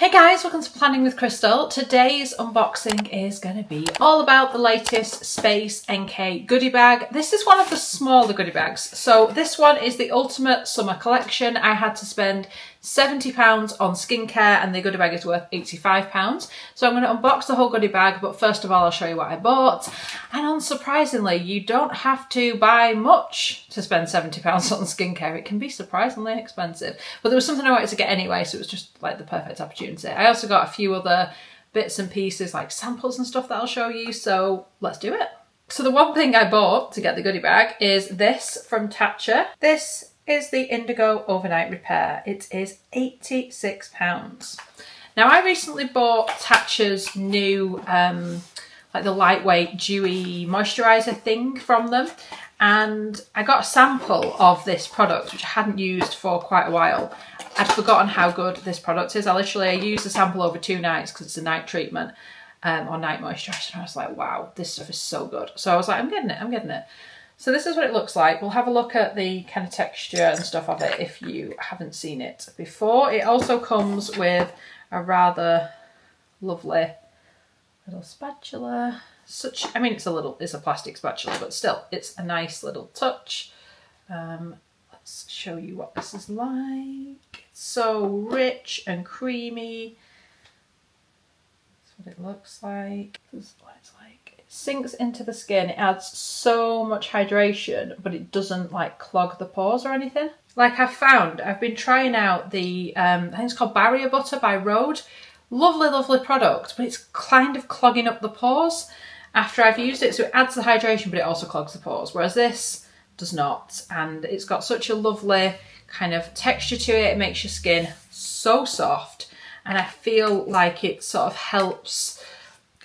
Hey guys, welcome to Planning with Crystal. Today's unboxing is going to be all about the latest Space NK goodie bag. This is one of the smaller goodie bags. So this one is the Ultimate Summer Collection. I had to spend £70 on skincare and the goodie bag is worth £85. So I'm going to unbox the whole goodie bag, but first of all I'll show you what I bought. And unsurprisingly, you don't have to buy much to spend £70 on skincare. It can be surprisingly expensive. But there was something I wanted to get anyway, so it was just like the perfect opportunity. I also got a few other bits and pieces like samples and stuff that I'll show you, so let's do it. So the one thing I bought to get the goodie bag is this from Tatcha. This is the Indigo Overnight Repair. It is £86. Now I recently bought Tatcha's new like the lightweight dewy moisturiser thing from them, and I got a sample of this product which I hadn't used for quite a while. I'd forgotten how good this product is. I used the sample over 2 nights because it's a night treatment or night moisturiser, and I was like, wow, this stuff is so good. So I was like, I'm getting it. So this is what it looks like. We'll have a look at the kind of texture and stuff of it if you haven't seen it before. It also comes with a rather lovely little spatula. I mean, it's a plastic spatula, but still, it's a nice little touch. Let's show you what this is like. It's so rich and creamy. That's what it looks like. This is what it's like. It sinks into the skin. It adds so much hydration, but it doesn't like clog the pores or anything. Like I've been trying out the, I think it's called Barrier Butter by Rhode. Lovely product, but it's kind of clogging up the pores after I've used it. So it adds the hydration, but it also clogs the pores. Whereas this does not. And it's got such a lovely kind of texture to it. It makes your skin so soft. And I feel like it sort of helps,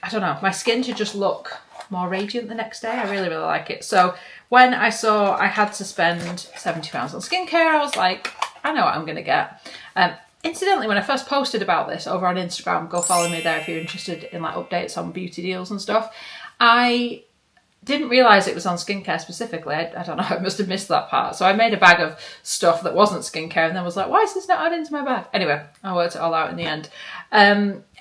I don't know, my skin to just look more radiant the next day. I really like it. So when I saw I had to spend £70 on skincare, I was like, I know what I'm going to get. Incidentally, when I first posted about this over on Instagram, go follow me there if you're interested in like updates on beauty deals and stuff. I didn't realise it was on skincare specifically. I don't know, I must have missed that part. So I made a bag of stuff that wasn't skincare and then was like, why is this not added into my bag? Anyway, I worked it all out in the end.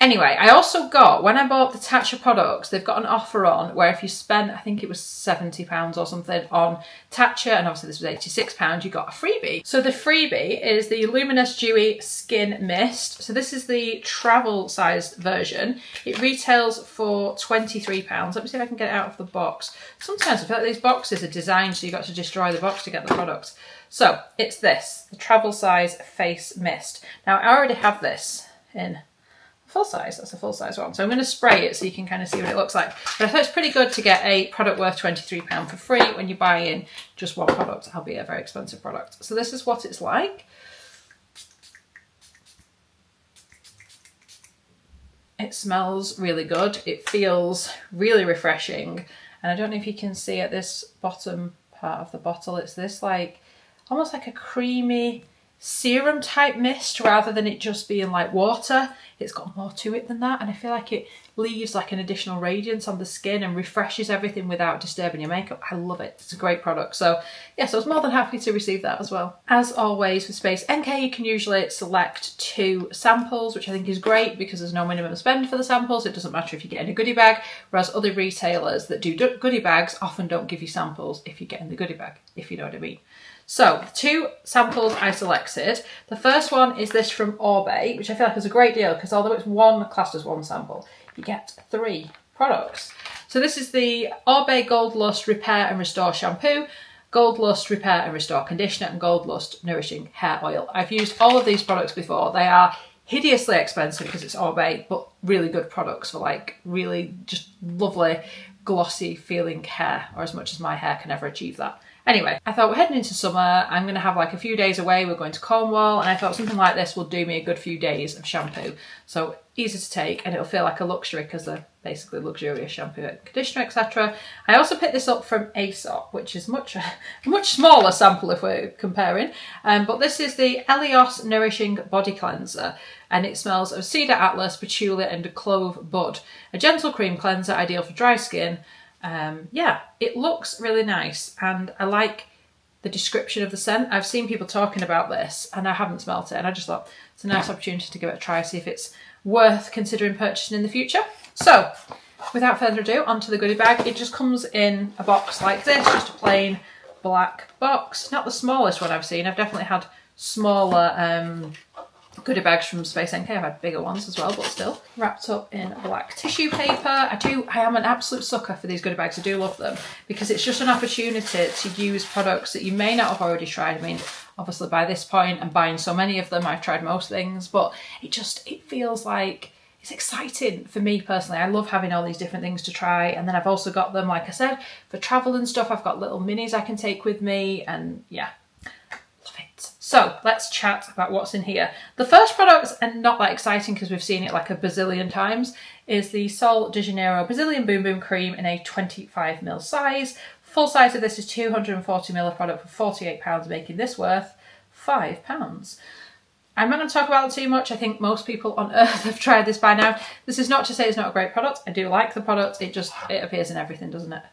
Anyway, I also got, when I bought the Tatcha products, they've got an offer on where if you spent, I think it was £70 or something on Tatcha, and obviously this was £86, you got a freebie. So the freebie is the Luminous Dewy Skin Mist. So this is the travel sized version. It retails for £23. Let me see if I can get it out of the box. Sometimes I feel like these boxes are designed so you got to destroy the box to get the products. So it's this, the travel size face mist. Now I already have this in full size, that's a full size one. So I'm going to spray it so you can kind of see what it looks like. But I thought it's pretty good to get a product worth £23 for free when you buy in just one product, albeit a very expensive product. So this is what it's like. It smells really good. It feels really refreshing. And I don't know if you can see at this bottom part of the bottle, it's this like, almost like a creamy serum type mist rather than it just being like water. It's got more to it than that, and I feel like it leaves like an additional radiance on the skin and refreshes everything without disturbing your makeup. I love it. It's a great product. So yes, I was more than happy to receive that as well. As always with Space NK, you can usually select 2 samples, which I think is great because there's no minimum spend for the samples. It doesn't matter if you get in a goodie bag, whereas other retailers that do goodie bags often don't give you samples if you get in the goodie bag, if you know what I mean. So, the 2 samples I selected. The first one is this from Orbe, which I feel like is a great deal because although it's classed as one sample, you get 3 products. So this is the Orbe Gold Lust Repair and Restore Shampoo, Gold Lust Repair and Restore Conditioner, and Gold Lust Nourishing Hair Oil. I've used all of these products before. They are hideously expensive because it's Orbe, but really good products for like really just lovely, glossy feeling hair, or as much as my hair can ever achieve that. Anyway, I thought we're heading into summer, I'm going to have like a few days away, we're going to Cornwall, and I thought something like this will do me a good few days of shampoo. So easy to take, and it'll feel like a luxury because they're basically luxurious shampoo and conditioner, etc. I also picked this up from Aesop, which is a much smaller sample if we're comparing. But this is the Elios Nourishing Body Cleanser, and it smells of cedar atlas, patchouli, and clove bud. A gentle cream cleanser, ideal for dry skin. Yeah, it looks really nice, and I like the description of the scent. I've seen people talking about this and I haven't smelt it, and I just thought it's a nice opportunity to give it a try, see if it's worth considering purchasing in the future. So without further ado, onto the goodie bag. It just comes in a box like this, just a plain black box. Not the smallest one I've seen. I've definitely had smaller goodie bags from Space NK. I've had bigger ones as well, but still. Wrapped up in black tissue paper. I am an absolute sucker for these goodie bags. I do love them because it's just an opportunity to use products that you may not have already tried. I mean, obviously by this point I'm buying so many of them, I've tried most things, but it feels like it's exciting for me personally. I love having all these different things to try, and then I've also got them, like I said, for travel and stuff. I've got little minis I can take with me, and yeah, love it. So let's chat about what's in here. The first product, and not that exciting because we've seen it like a bazillion times, is the Sol de Janeiro Brazilian Boom Boom Cream in a 25ml size. Full size of this is 240ml of product for £48, making this worth £5. I'm not going to talk about it too much. I think most people on earth have tried this by now. This is not to say it's not a great product. I do like the product. It appears in everything, doesn't it?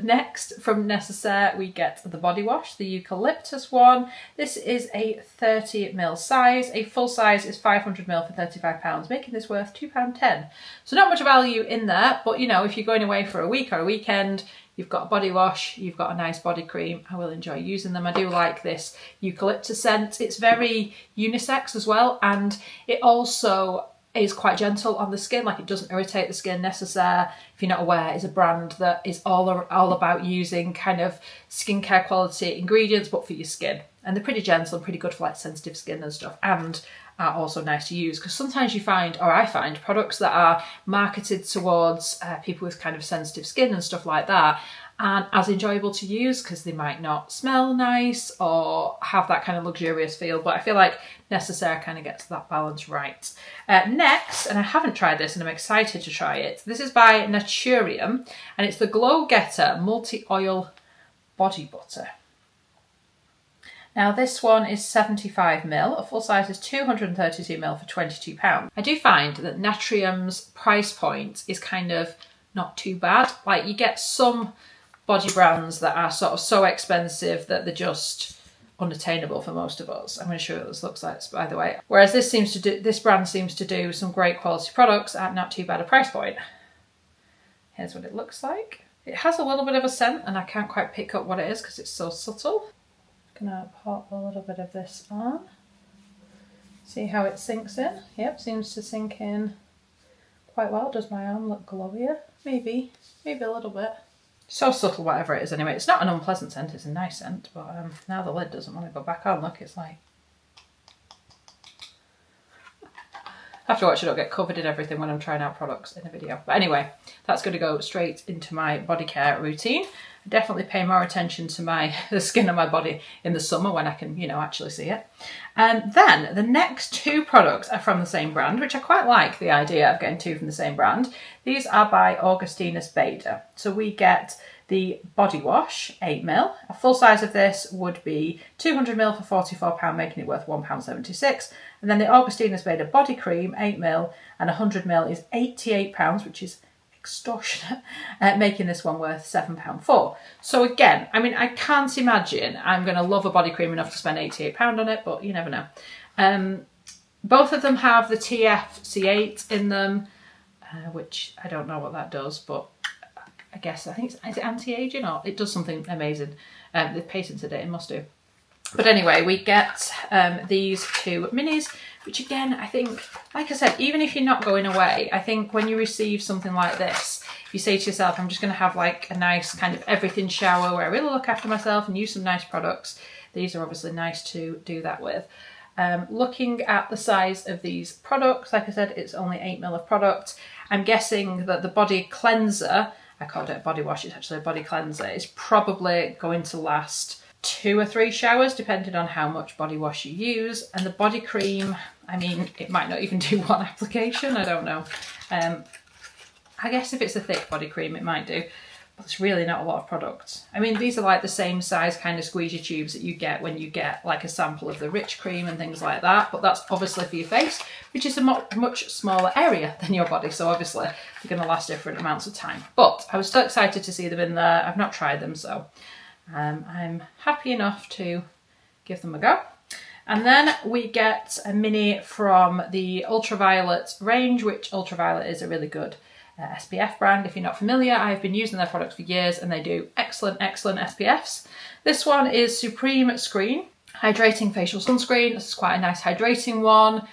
Next, from Necessaire, we get the body wash, the eucalyptus one. This is a 30ml size. A full size is 500ml for £35, making this worth £2.10. So not much value in there, but you know, if you're going away for a week or a weekend, you've got a body wash, you've got a nice body cream. I will enjoy using them. I do like this eucalyptus scent. It's very unisex as well, and it also is quite gentle on the skin. Like, it doesn't irritate the skin. Necessaire, if you're not aware, is a brand that is all about using kind of skincare quality ingredients, but for your skin. And they're pretty gentle and pretty good for like sensitive skin and stuff, and are also nice to use, because sometimes you find, or I find, products that are marketed towards people with kind of sensitive skin and stuff like that aren't as enjoyable to use because they might not smell nice or have that kind of luxurious feel. But I feel like Necessaire kind of gets that balance right. Next, and I haven't tried this and I'm excited to try it, this is by Naturium, and it's the Glow Getter Multi-Oil Body Butter. Now this one is 75ml, a full size is 232ml for £22. I do find that Naturium's price point is kind of not too bad. Like, you get some body brands that are sort of so expensive that they're just unattainable for most of us. I'm going to show you what this looks like, by the way. Whereas this brand seems to do some great quality products at not too bad a price point. Here's what it looks like. It has a little bit of a scent and I can't quite pick up what it is because it's so subtle. Gonna pop a little bit of this on. See how it sinks in? Yep, seems to sink in quite well. Does my arm look glowier? Maybe a little bit. So subtle, whatever it is anyway. It's not an unpleasant scent, it's a nice scent, but now the lid doesn't want to go back on. Look, it's like... I have to watch it not get covered in everything when I'm trying out products in a video. But anyway, that's going to go straight into my body care routine. I definitely pay more attention to the skin of my body in the summer when I can, you know, actually see it. And then the next two products are from the same brand, which I quite like the idea of getting two from the same brand. These are by Augustinus Bader. So we get the body wash, 8ml. A full size of this would be 200ml for £44, making it worth £1.76. And then the Augustinus Bader body cream, 8ml, and 100ml is £88, which is extortionate, making this one worth £7.04. So again, I mean, I can't imagine I'm going to love a body cream enough to spend £88 on it, but you never know. Both of them have the TFC8 in them, which I don't know what that does, but I guess, is it anti-aging, or it does something amazing. They've patented it, it must do. But anyway, we get these two minis, which again, I think, like I said, even if you're not going away, I think when you receive something like this, you say to yourself, I'm just going to have like a nice kind of everything shower where I really look after myself and use some nice products. These are obviously nice to do that with. Looking at the size of these products, like I said, it's only 8ml of product. I'm guessing that the body cleanser, I called it a body wash, it's actually a body cleanser, is probably going to last 2 or 3 showers depending on how much body wash you use. And the body cream, I mean, it might not even do one application, I don't know. I guess if it's a thick body cream it might do, but it's really not a lot of product. I mean, these are like the same size kind of squeegee tubes that you get when you get like a sample of the rich cream and things like that, but that's obviously for your face, which is a much smaller area than your body, so obviously they're going to last different amounts of time. But I was still excited to see them in there. I've not tried them, so I'm happy enough to give them a go. And then we get a mini from the Ultraviolet range, which Ultraviolet is a really good SPF brand. If you're not familiar, I've been using their products for years and they do excellent SPFs. This one is Supreme Screen Hydrating Facial Sunscreen. This is quite a nice hydrating one.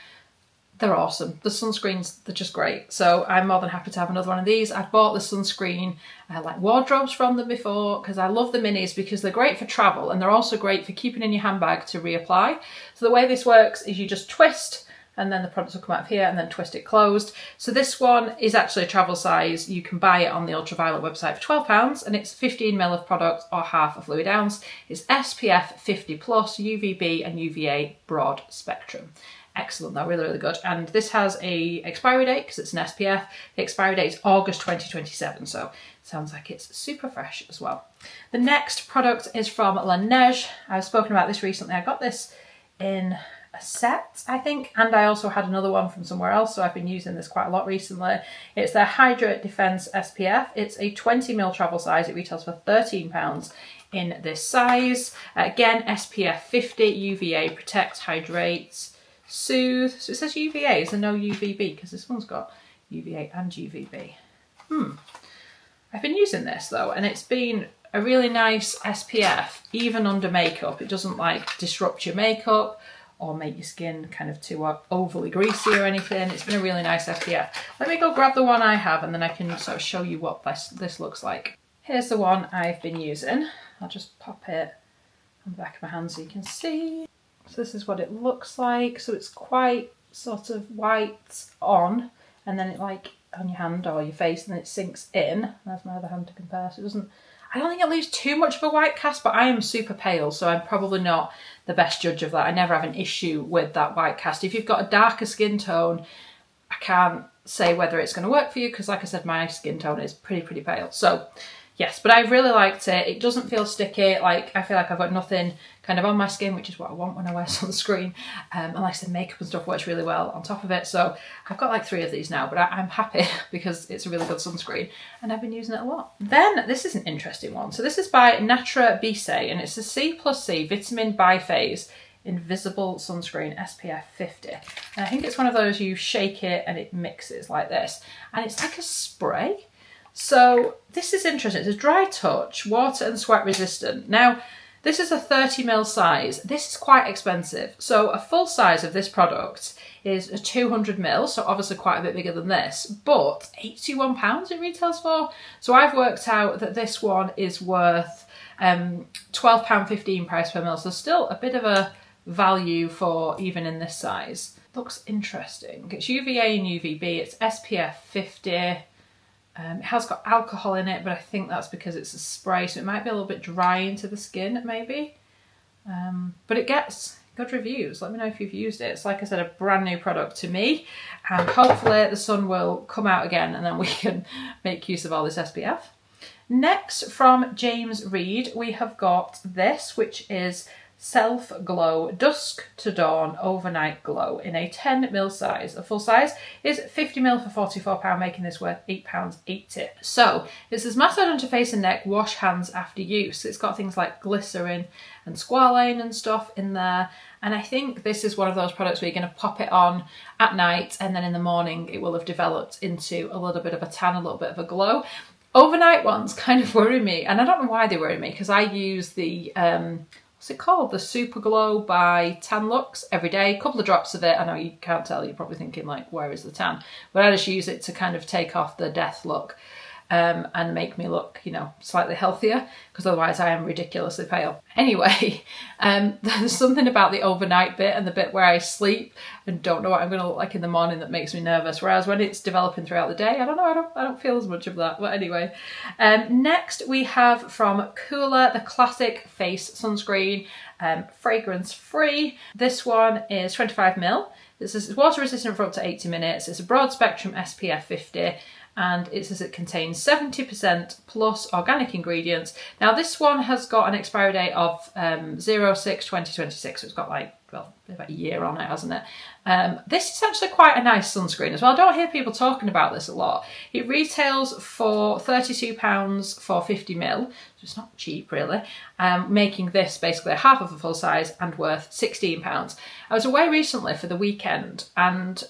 They're awesome. The sunscreens, they're just great. So I'm more than happy to have another one of these. I've bought the sunscreen like wardrobes from them before because I love the minis because they're great for travel and they're also great for keeping in your handbag to reapply. So the way this works is you just twist and then the products will come out of here and then twist it closed. So this one is actually a travel size. You can buy it on the Ultraviolet website for £12 and it's 15ml of product or half a fluid ounce. It's SPF 50+, UVB and UVA broad spectrum. Excellent, though, really, really good. And this has a expiry date because it's an SPF. The expiry date is August 2027, so sounds like it's super fresh as well. The next product is from Laneige. I've spoken about this recently. I got this in a set, I think, and I also had another one from somewhere else, so I've been using this quite a lot recently. It's their Hydra Defense SPF. It's a 20ml travel size. It retails for £13 in this size. Again, SPF 50, UVA, protects, hydrates, soothe. So it says UVA, is there no UVB? Because this one's got UVA and UVB. I've been using this though, and it's been a really nice SPF, even under makeup. It doesn't like disrupt your makeup or make your skin kind of too overly greasy or anything. It's been a really nice SPF. Let me go grab the one I have and then I can sort of show you what this looks like. Here's the one I've been using. I'll just pop it on the back of my hand so you can see. So this is what it looks like. So it's quite sort of white on, and then it like on your hand or your face, and then it sinks in. There's my other hand to compare. So it doesn't, I don't think it leaves too much of a white cast, but I am super pale, so I'm probably not the best judge of that. I never have an issue with that white cast. If you've got a darker skin tone, I can't say whether it's going to work for you because, like I said, my skin tone is pretty pale. So yes, but I really liked it. It doesn't feel sticky. Like, I feel like I've got nothing kind of on my skin, which is what I want when I wear sunscreen. And like I said, makeup and stuff works really well on top of it. So I've got like 3 of these now, but I'm happy because it's a really good sunscreen and I've been using it a lot. Then this is an interesting one. So this is by Natura Bise and it's a C+C Vitamin Biphase Invisible Sunscreen SPF 50. And I think it's one of those you shake it and it mixes like this. And it's like a spray. So this is interesting. It's a dry touch, water and sweat resistant. Now, this is a 30ml size. This is quite expensive. So a full size of this product is a 200ml, so obviously quite a bit bigger than this, but £81 it retails for. So I've worked out that this one is worth £12.15 price per ml. So still a bit of a value for even in this size. Looks interesting. It's UVA and UVB. It's SPF 50. It has got alcohol in it, but I think that's because it's a spray, so it might be a little bit dry into the skin, maybe. But it gets good reviews. Let me know if you've used it. It's, like I said, a brand new product to me, and hopefully the sun will come out again and then we can make use of all this SPF. Next, from James Read, we have got this, which is Self Glow Dusk to Dawn Overnight Glow in a 10ml size. A full size is 50ml for £44, making this worth £8.80. So this is massage onto face and neck, wash hands after use. It's got things like glycerin and squalane and stuff in there. And I think this is one of those products where you're going to pop it on at night and then in the morning it will have developed into a little bit of a tan, a little bit of a glow. Overnight ones kind of worry me, and I don't know why they worry me because I use the what's it called? The Super Glow by Tanlux every day. A couple of drops of it. I know you can't tell. You're probably thinking like, where is the tan? But I just use it to kind of take off the death look and make me look, you know, slightly healthier because otherwise I am ridiculously pale. Anyway, there's something about the overnight bit and the bit where I sleep and don't know what I'm going to look like in the morning that makes me nervous. Whereas when it's developing throughout the day, I don't know, I don't feel as much of that. But anyway, next we have from Cooler, the classic face sunscreen, fragrance free. This one is 25ml. This is water resistant for up to 80 minutes. It's a broad spectrum SPF 50. and it says it contains 70% plus organic ingredients. Now this one has got an expiry date of 06/2026, so it's got like, well, about a year on it, hasn't it? This is actually quite a nice sunscreen as well. I don't hear people talking about this a lot. It retails for £32 for 50ml, so it's not cheap really, making this basically a half of a full size and worth £16. I was away recently for the weekend and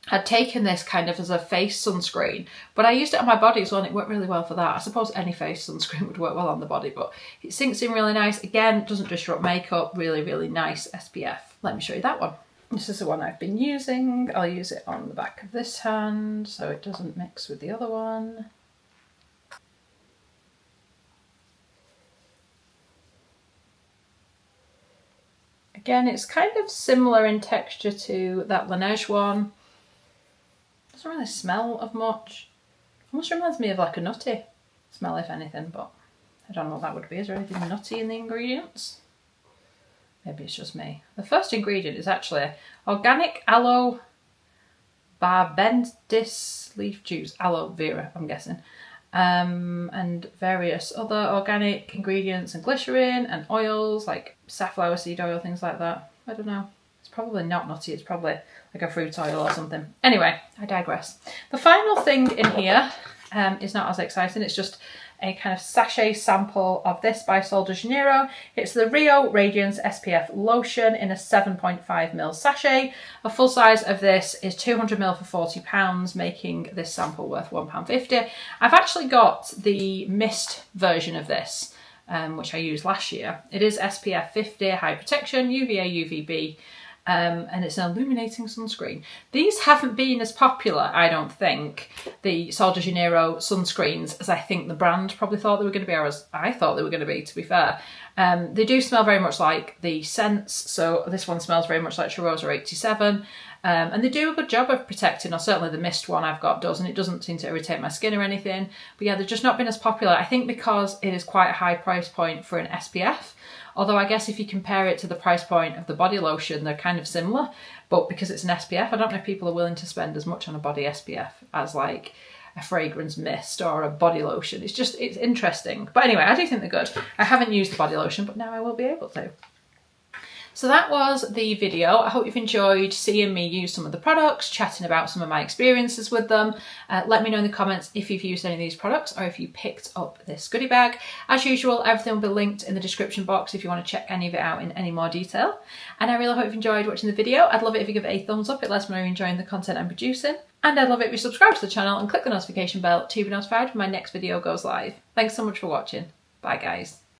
I'd taken this kind of as a face sunscreen, but I used it on my body as well and it worked really well for that. I suppose any face sunscreen would work well on the body, but it sinks in really nice. Again, doesn't disrupt makeup, really, really nice SPF. Let me show you that one. This is the one I've been using. I'll use it on the back of this hand so it doesn't mix with the other one. Again, it's kind of similar in texture to that Laneige one. Doesn't really smell of much. Almost reminds me of like a nutty smell, if anything, but I don't know what that would be. Is there anything nutty in the ingredients? Maybe it's just me. The first ingredient is actually organic aloe barbendis leaf juice, aloe vera, I'm guessing, and various other organic ingredients and glycerin and oils like safflower seed oil, things like that. I don't know. It's probably not nutty, it's probably like a fruit oil or something. Anyway, I digress. The final thing in here is not as exciting. It's just a kind of sachet sample of this by Sol de Janeiro. It's the Rio Radiance SPF lotion in a 7.5ml sachet. A full size of this is 200ml for £40, making this sample worth £1.50. I've actually got the mist version of this, which I used last year. It is SPF 50, high protection, UVA, UVB, and it's an illuminating sunscreen. These haven't been as popular, I don't think, the Sol de Janeiro sunscreens, as I think the brand probably thought they were going to be, or as I thought they were going to be, to be fair. They do smell very much like the scents, so this one smells very much like Cheirosa 87, and they do a good job of protecting, or certainly the mist one I've got does, and it doesn't seem to irritate my skin or anything. But yeah, they've just not been as popular, I think because it is quite a high price point for an SPF. Although I guess if you compare it to the price point of the body lotion, they're kind of similar. But because it's an SPF, I don't know if people are willing to spend as much on a body SPF as like a fragrance mist or a body lotion. It's interesting. But anyway, I do think they're good. I haven't used the body lotion, but now I will be able to. So that was the video. I hope you've enjoyed seeing me use some of the products, chatting about some of my experiences with them. Let me know in the comments if you've used any of these products or if you picked up this goodie bag. As usual, everything will be linked in the description box if you want to check any of it out in any more detail. And I really hope you've enjoyed watching the video. I'd love it if you give it a thumbs up. It lets me know you're enjoying the content I'm producing. And I'd love it if you subscribe to the channel and click the notification bell to be notified when my next video goes live. Thanks so much for watching. Bye guys.